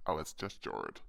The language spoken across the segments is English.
Oh, it's just Jord.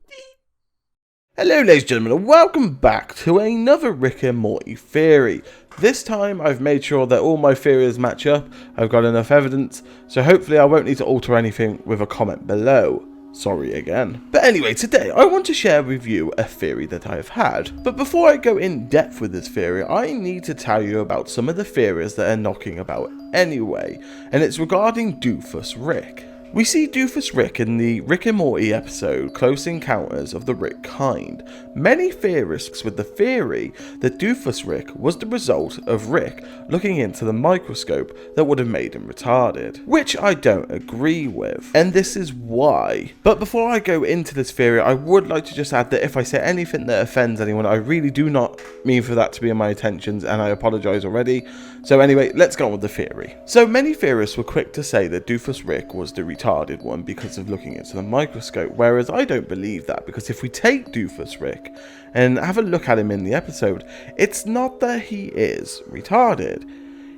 Hello ladies and gentlemen, and welcome back to another Rick and Morty theory. This time I've made sure that all my theories match up, I've got enough evidence, so hopefully I won't need to alter anything with a comment below. Sorry again. But anyway, today I want to share with you a theory that I have had. But before I go in depth with this theory, I need to tell you about some of the theories that are knocking about anyway, and it's regarding Doofus Rick. We see Doofus Rick in the Rick and Morty episode Close Encounters of the Rick Kind. Many theorists with the theory that Doofus Rick was the result of Rick looking into the microscope that would have made him retarded, which I don't agree with, and this is why. But before I go into this theory, I would like to just add that if I say anything that offends anyone, I really do not mean for that to be in my intentions, and I apologise already. So anyway, let's go on with the theory. So many theorists were quick to say that Doofus Rick was the retarded one because of looking into the microscope, whereas I don't believe that, because if we take Doofus Rick and have a look at him in the episode, it's not that he is retarded.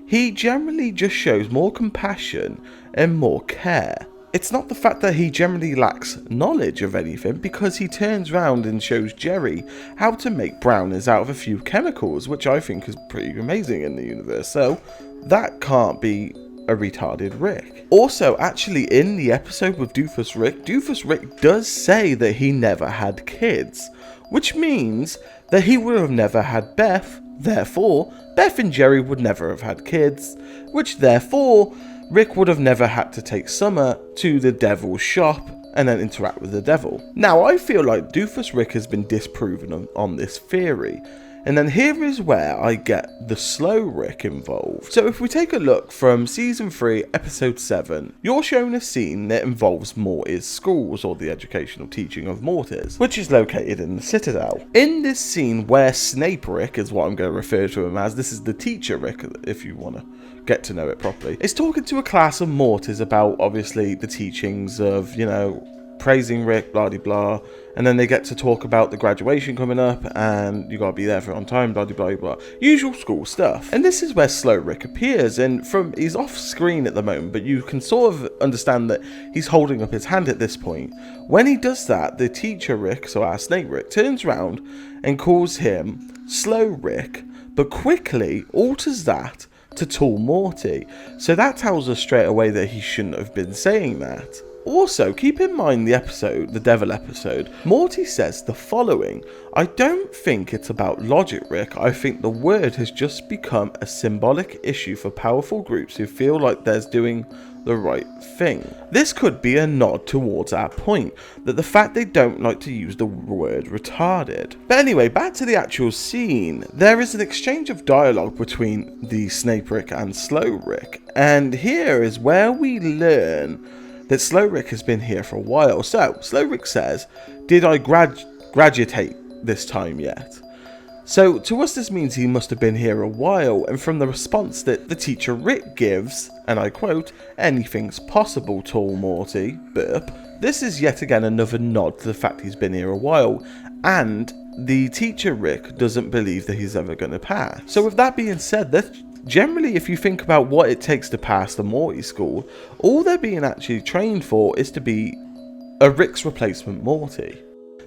He generally just shows more compassion and more care. It's not the fact that he generally lacks knowledge of anything, because he turns around and shows Jerry how to make brownies out of a few chemicals, which I think is pretty amazing in the universe, so that can't be a retarded Rick. Also, actually in the episode with Doofus Rick does say that he never had kids, which means that he would have never had Beth, therefore Beth and Jerry would never have had kids, which therefore Rick would have never had to take Summer to the devil's shop and then interact with the devil. Now, I feel like Doofus Rick has been disproven on this theory. And then here is where I get the slow Rick involved. So if we take a look from season 3, episode 7, you're shown a scene that involves Morty's schools, or the educational teaching of Morty's, which is located in the Citadel. In this scene where Snape Rick is what I'm going to refer to him as, this is the teacher Rick if you want to get to know it properly, is talking to a class of Mortys about obviously the teachings of, you know, praising Rick, blah de blah, and then they get to talk about the graduation coming up and you gotta be there for on time, blah de blah blah, usual school stuff. And this is where slow Rick appears, and he's off screen at the moment, but you can sort of understand that he's holding up his hand at this point. When he does that, the teacher Rick, so our Snake Rick, turns around and calls him slow Rick, but quickly alters that to tall Morty, so that tells us straight away that he shouldn't have been saying that. Also, keep in mind the episode, the devil episode, Morty says the following: I don't think it's about logic, Rick, I think the word has just become a symbolic issue for powerful groups who feel like they're doing the right thing. This could be a nod towards our point, that the fact they don't like to use the word retarded. But anyway, back to the actual scene. There is an exchange of dialogue between the Snape Rick and Slow Rick, and here is where we learn that Slow Rick has been here for a while. So, Slow Rick says, did I graduate this time yet? So, to us this means he must have been here a while, and from the response that the teacher Rick gives, and I quote, anything's possible, tall Morty, burp, this is yet again another nod to the fact he's been here a while, and the teacher Rick doesn't believe that he's ever going to pass. So with that being said, that's generally, if you think about what it takes to pass the Morty school, all they're being actually trained for is to be a Rick's replacement Morty.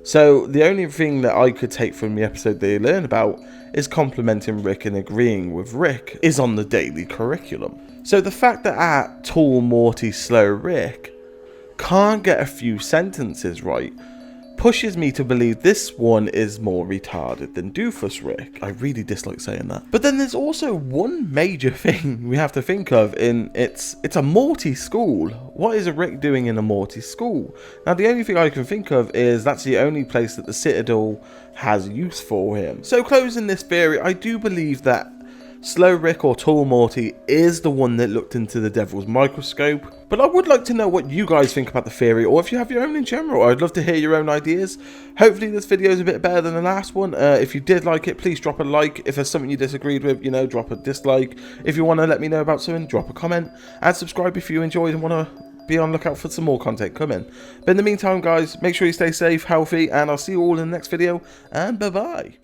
So the only thing that I could take from the episode they learn about is complimenting Rick and agreeing with Rick is on the daily curriculum. So the fact that our tall Morty slow Rick can't get a few sentences right pushes me to believe this one is more retarded than Doofus Rick. I really dislike saying that. But then there's also one major thing we have to think of, in it's a Morty school. What is a Rick doing in a Morty school? Now the only thing I can think of is that's the only place that the Citadel has use for him. So closing this theory, I do believe that Slow Rick or Tall Morty is the one that looked into the devil's microscope. But I would like to know what you guys think about the theory, or if you have your own in general. I'd love to hear your own ideas. Hopefully this video is a bit better than the last one. If you did like it, please drop a like. If there's something you disagreed with, you know, drop a dislike. If you want to let me know about something, drop a comment. And subscribe if you enjoyed and want to be on the lookout for some more content coming. But in the meantime, guys, make sure you stay safe, healthy, and I'll see you all in the next video. And bye-bye.